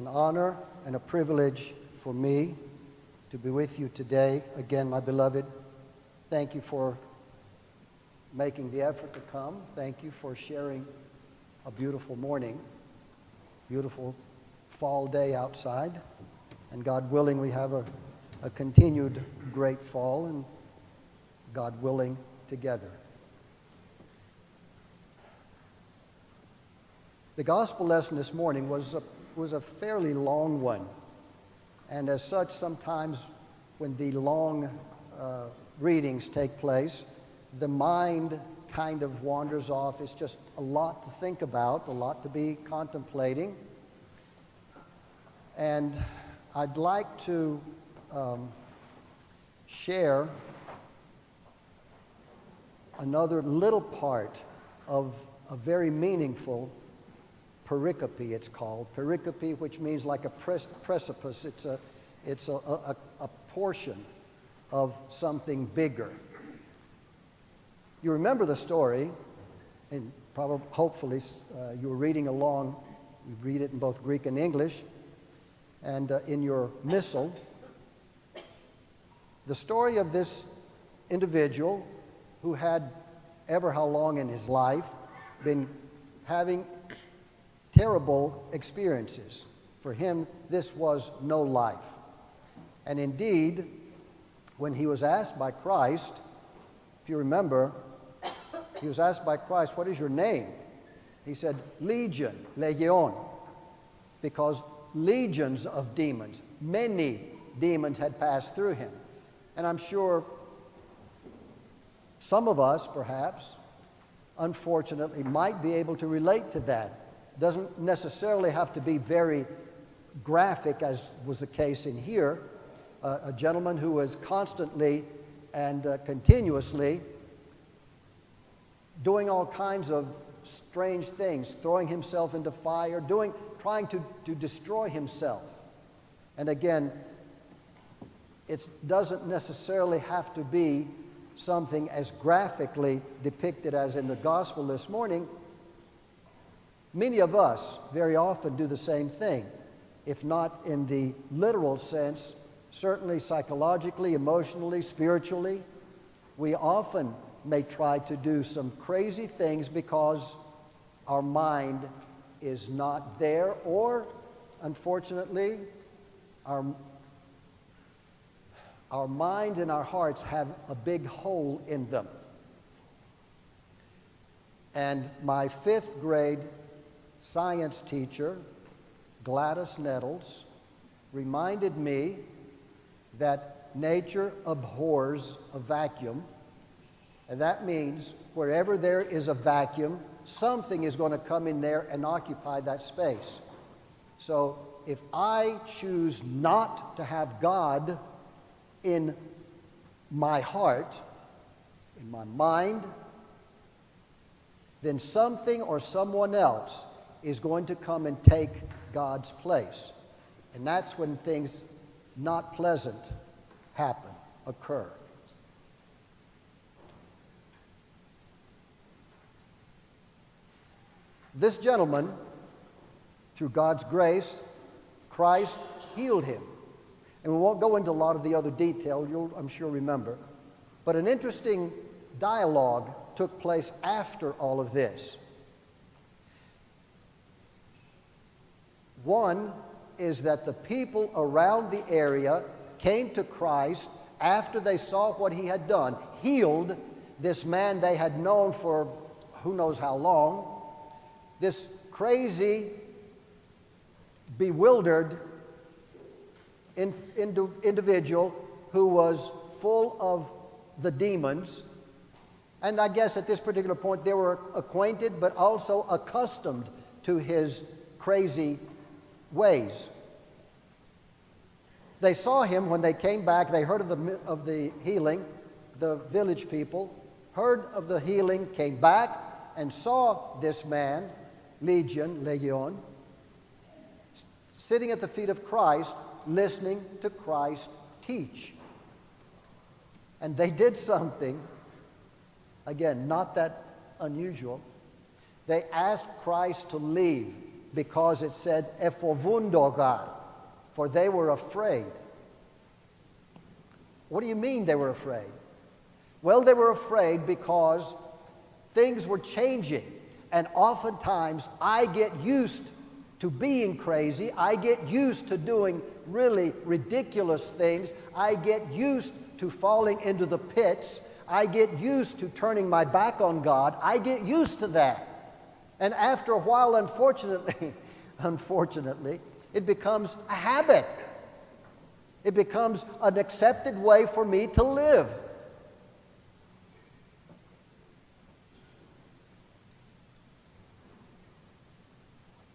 an honor and a privilege for me to be with you today. Again, my beloved, thank you for making the effort to come. Thank you for sharing a beautiful morning, beautiful fall day outside. And God willing, we have a continued great fall, and God willing, together. The gospel lesson this morning was a fairly long one. And as such, sometimes when the long readings take place, the mind kind of wanders off. It's just a lot to think about, a lot to be contemplating. And I'd like to share another little part of a very meaningful pericope, it's called. Pericope, which means like a precipice. It's a portion of something bigger. You remember the story, and probably, hopefully, you were reading along. We read it in both Greek and English, and in your missal. The story of this individual who had ever how long in his life been having terrible experiences. For him, this was no life. And indeed, when he was asked by Christ, if you remember, he was asked by Christ, "What is your name?" He said, "Legion," legion, because legions of demons, many demons had passed through him. And I'm sure some of us, perhaps, unfortunately, might be able to relate to that. Doesn't necessarily have to be very graphic, as was the case in here. A gentleman who was constantly and continuously doing all kinds of strange things, throwing himself into fire, trying to destroy himself. And again, it doesn't necessarily have to be something as graphically depicted as in the gospel this morning. Many of us very often do the same thing, if not in the literal sense, certainly psychologically, emotionally, spiritually. We often may try to do some crazy things because our mind is not there, or unfortunately, our minds and our hearts have a big hole in them. And my 5th grade science teacher, Gladys Nettles, reminded me that nature abhors a vacuum, and that means wherever there is a vacuum, something is going to come in there and occupy that space. So if I choose not to have God in my heart, in my mind, then something or someone else is going to come and take God's place. And that's when things not pleasant occur. This gentleman, through God's grace, Christ healed him. And we won't go into a lot of the other detail, you'll, I'm sure, remember. But an interesting dialogue took place after all of this. One is that the people around the area came to Christ after they saw what he had done, healed this man they had known for who knows how long, this crazy, bewildered individual who was full of the demons. And I guess at this particular point they were acquainted but also accustomed to his crazy ways. They saw him when they came back. They heard of the healing. The village people heard of the healing, came back and saw this man, legion, sitting at the feet of Christ, listening to Christ teach. And they did something, again, not that unusual. They asked Christ to leave because it said, "Ephorvundogar," for they were afraid. What do you mean they were afraid? Well, they were afraid because things were changing. And oftentimes, I get used to being crazy. I get used to doing really ridiculous things. I get used to falling into the pits. I get used to turning my back on God. I get used to that. And after a while, unfortunately, it becomes a habit. It becomes an accepted way for me to live.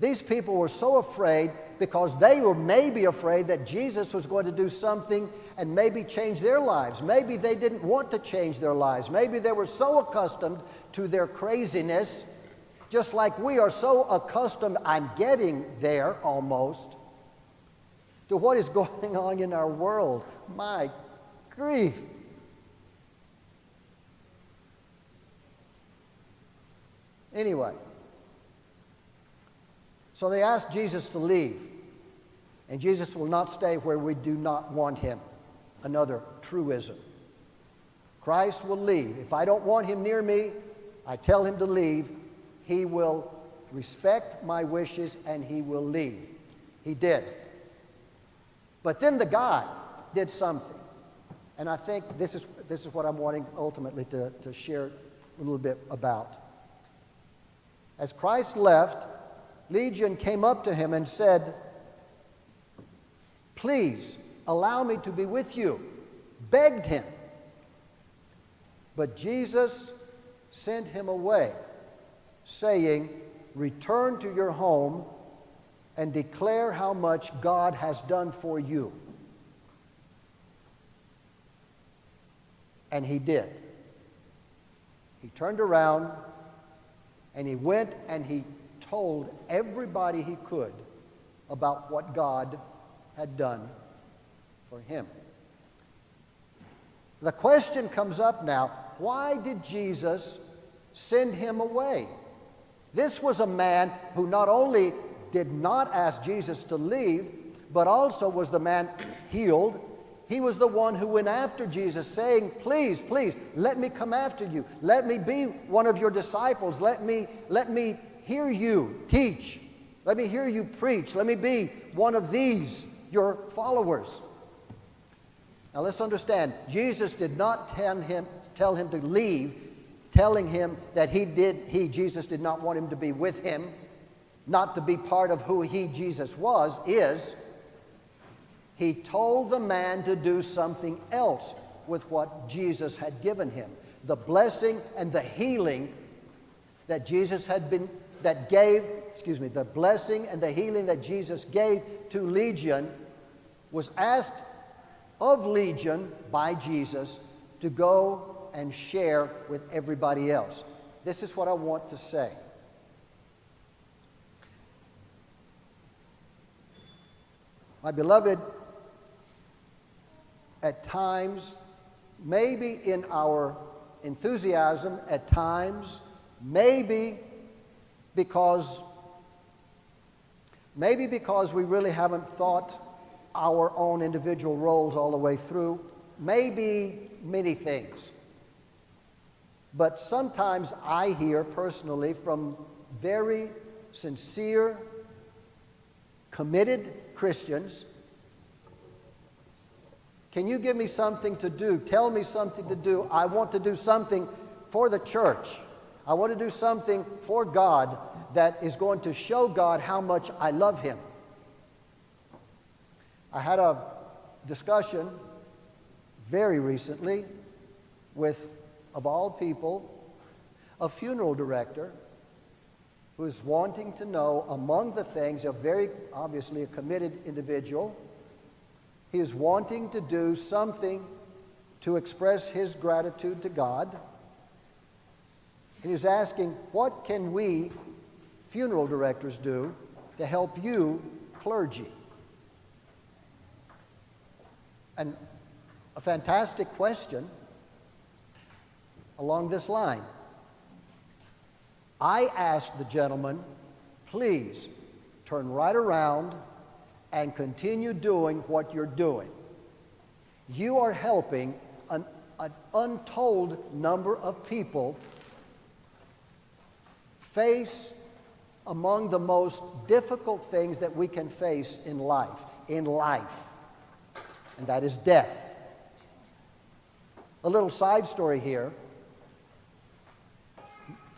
These people were so afraid because they were maybe afraid that Jesus was going to do something and maybe change their lives. Maybe they didn't want to change their lives. Maybe they were so accustomed to their craziness, just like we are so accustomed, I'm getting there almost, to what is going on in our world. My grief. Anyway, so they asked Jesus to leave, and Jesus will not stay where we do not want him. Another truism. Christ will leave. If I don't want him near me, I tell him to leave. He will respect my wishes and he will leave. He did. But then the guy did something. And I think this is what I'm wanting ultimately to share a little bit about. As Christ left, Legion came up to him and said, "Please allow me to be with you," begged him. But Jesus sent him away, saying, "Return to your home and declare how much God has done for you." And he did. He turned around and he went and he told everybody he could about what God had done for him. The question comes up now, why did Jesus send him away? This was a man who not only did not ask Jesus to leave, but also was the man healed. He was the one who went after Jesus saying, "Please, please, let me come after you. Let me be one of your disciples. Let me hear you teach. Let me hear you preach. Let me be one of these, your followers." Now let's understand, Jesus did not tell him to leave, telling him that Jesus did not want him to be with him, not to be part of who Jesus was, he told the man to do something else with what Jesus had given him. The blessing and the healing that the blessing and the healing that Jesus gave to Legion was asked of Legion by Jesus to go and share with everybody else. This is what I want to say. My beloved, at times, maybe in our enthusiasm, at times, maybe because we really haven't thought our own individual roles all the way through, maybe many things. But sometimes I hear personally from very sincere, committed Christians, "Can you give me something to do? Tell me something to do. I want to do something for the church. I want to do something for God that is going to show God how much I love him." I had a discussion very recently with, of all people, a funeral director who is wanting to know, among the things, a very obviously a committed individual, he is wanting to do something to express his gratitude to God. And he's asking, what can we funeral directors do to help you clergy? And a fantastic question along this line. I asked the gentleman, "Please, turn right around and continue doing what you're doing. You are helping an untold number of people face among the most difficult things that we can face in life, and that is death. A little side story here.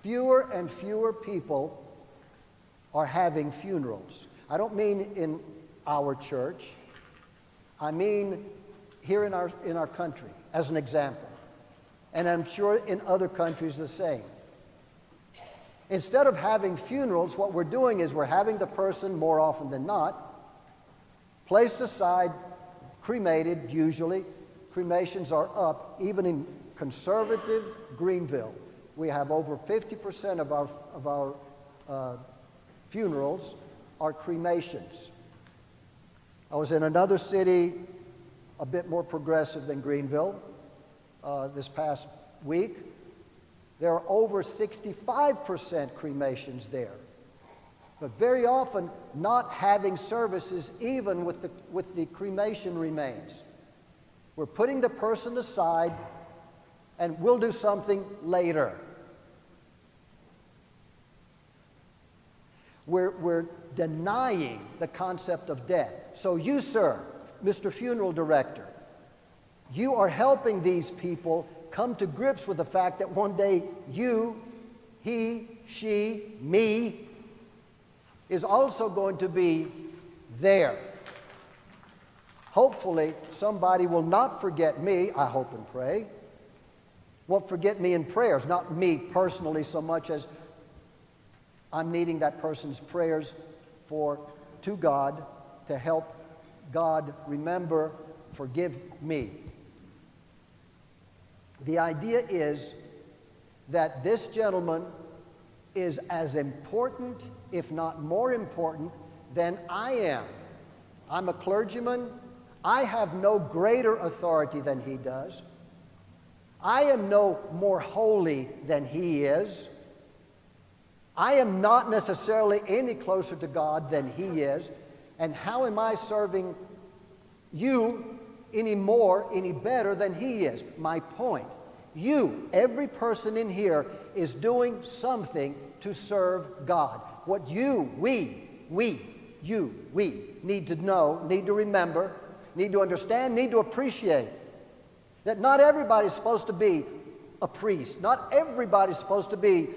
Fewer and fewer people are having funerals. I don't mean in our church. I mean here in our country, as an example. And I'm sure in other countries the same. Instead of having funerals, what we're doing is we're having the person, more often than not, placed aside, cremated, usually. Cremations are up, even in conservative Greenville. We have over 50% of our funerals are cremations. I was in another city a bit more progressive than Greenville this past week. There are over 65% cremations there. But very often not having services even with the cremation remains. We're putting the person aside and we'll do something later. We're denying the concept of death. So you, sir, Mr. Funeral Director, you are helping these people come to grips with the fact that one day you, he, she, me, is also going to be there. Hopefully, somebody will not forget me, I hope and pray. Won't forget me in prayers, not me personally so much as I'm needing that person's prayers to God to help God remember, forgive me. The idea is that this gentleman is as important, if not more important, than I am. I'm a clergyman. I have no greater authority than he does. I am no more holy than he is. I am not necessarily any closer to God than he is. And how am I serving you any more, any better than he is? My point. You, every person in here, is doing something to serve God. What we need to know, need to remember, need to understand, need to appreciate that not everybody's supposed to be a priest. Not everybody's supposed to be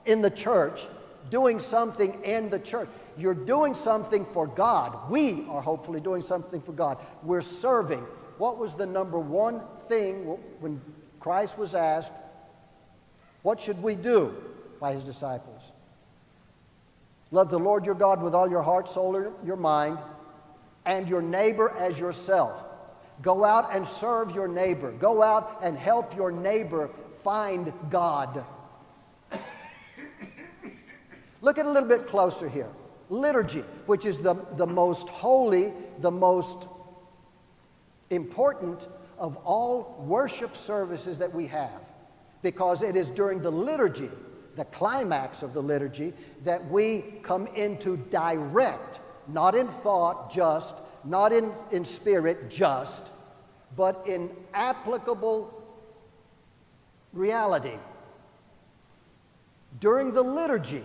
in the church, doing something in the church. You're doing something for God. We are hopefully doing something for God. We're serving. What was the number one thing when Christ was asked, what should we do by his disciples? Love the Lord your God with all your heart, soul, your mind, and your neighbor as yourself. Go out and serve your neighbor. Go out and help your neighbor find God. Look at it a little bit closer here. Liturgy, which is the most holy, the most important of all worship services that we have, because it is during the liturgy, the climax of the liturgy, that we come into direct, not in thought just, not in spirit just, but in applicable reality. During the liturgy,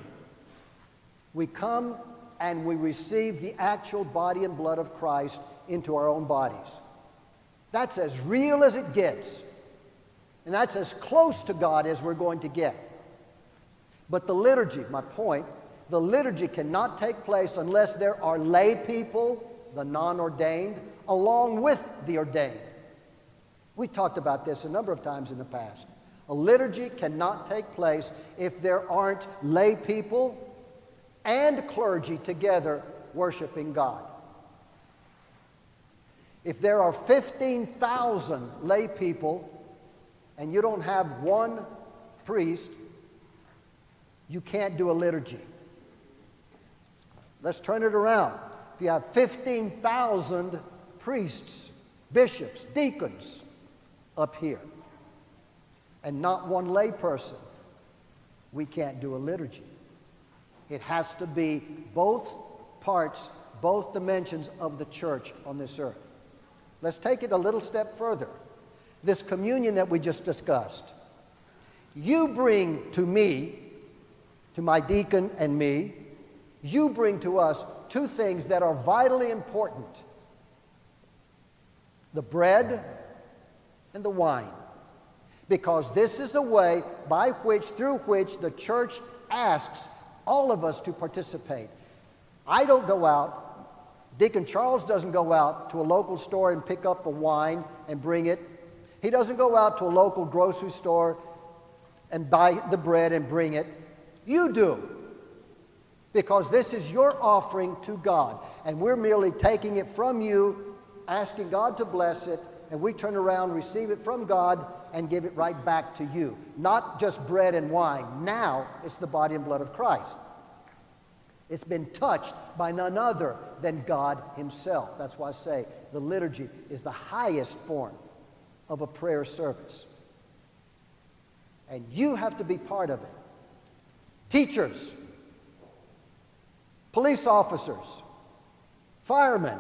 we come and we receive the actual body and blood of Christ into our own bodies. That's as real as it gets. And that's as close to God as we're going to get. But the liturgy, my point, the liturgy cannot take place unless there are lay people, the non-ordained, along with the ordained. We talked about this a number of times in the past. A liturgy cannot take place if there aren't lay people and clergy together worshiping God. If there are 15,000 lay people and you don't have one priest, you can't do a liturgy. Let's turn it around. If you have 15,000 priests, bishops, deacons up here, and not one lay person, we can't do a liturgy. It has to be both parts, both dimensions of the church on this earth. Let's take it a little step further. This communion that we just discussed. You bring to me, to my deacon and me, you bring to us two things that are vitally important: the bread and the wine. Because this is a way through which the church asks all of us to participate. I don't go out, Deacon Charles doesn't go out to a local store and pick up a wine and bring it. He doesn't go out to a local grocery store and buy the bread and bring it. You do. Because this is your offering to God. And we're merely taking it from you, asking God to bless it, and we turn around, receive it from God, and give it right back to you. Not just bread and wine. Now it's the body and blood of Christ. It's been touched by none other than God himself. That's why I say the liturgy is the highest form of a prayer service. And you have to be part of it. Teachers, police officers, firemen,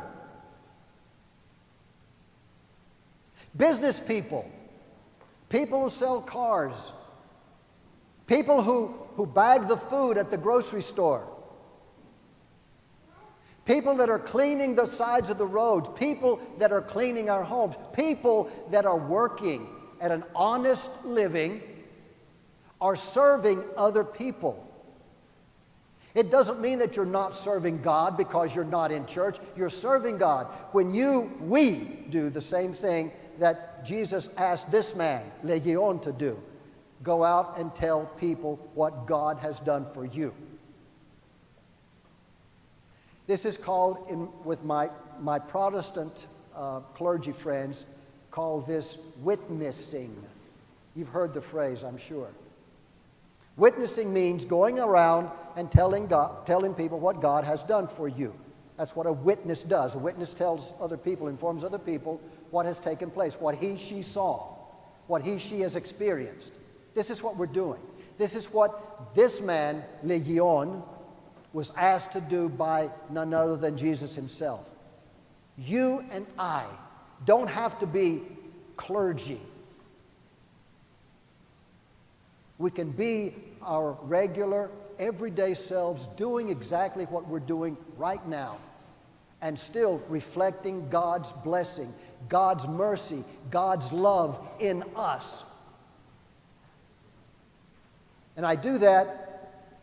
business people, people who sell cars, people who bag the food at the grocery store, people that are cleaning the sides of the roads, people that are cleaning our homes, people that are working at an honest living, are serving other people. It doesn't mean that you're not serving God because you're not in church. You're serving God. When we do the same thing that Jesus asked this man, Legion, to do. Go out and tell people what God has done for you. This is called, with my Protestant clergy friends, called this witnessing. You've heard the phrase, I'm sure. Witnessing means going around and telling people what God has done for you. That's what a witness does. A witness tells other people, informs other people what has taken place, what she saw, what she has experienced. This is what we're doing. This is what this man, Legion, was asked to do by none other than Jesus himself. You and I don't have to be clergy. We can be our regular, everyday selves doing exactly what we're doing right now and still reflecting God's blessing, God's mercy, God's love in us. And I do that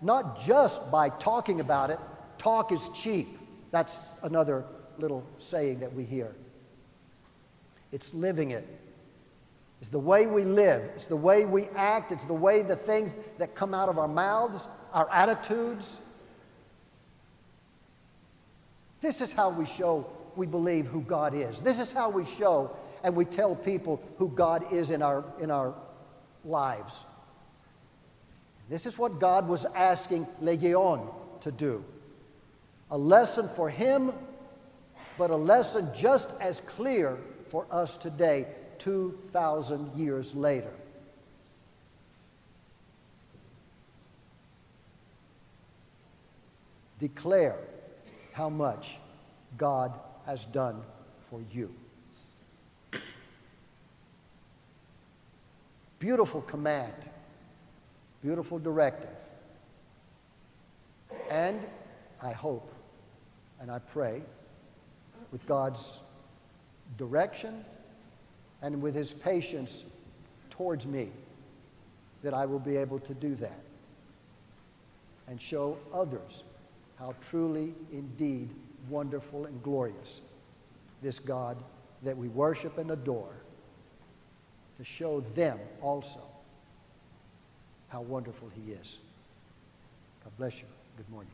not just by talking about it. Talk is cheap. That's another little saying that we hear. It's living it. It's the way we live. It's the way we act. It's the way the things that come out of our mouths, our attitudes. This is how we show we believe who God is. This is how we show and we tell people who God is in our lives. This is what God was asking Legion to do. A lesson for him, but a lesson just as clear for us today, 2,000 years later. Declare how much God has done for you. Beautiful command. Beautiful directive. And I hope and I pray with God's direction and with his patience towards me that I will be able to do that and show others how truly, indeed, wonderful and glorious this God that we worship and adore, to show them also how wonderful he is. God bless you. Good morning.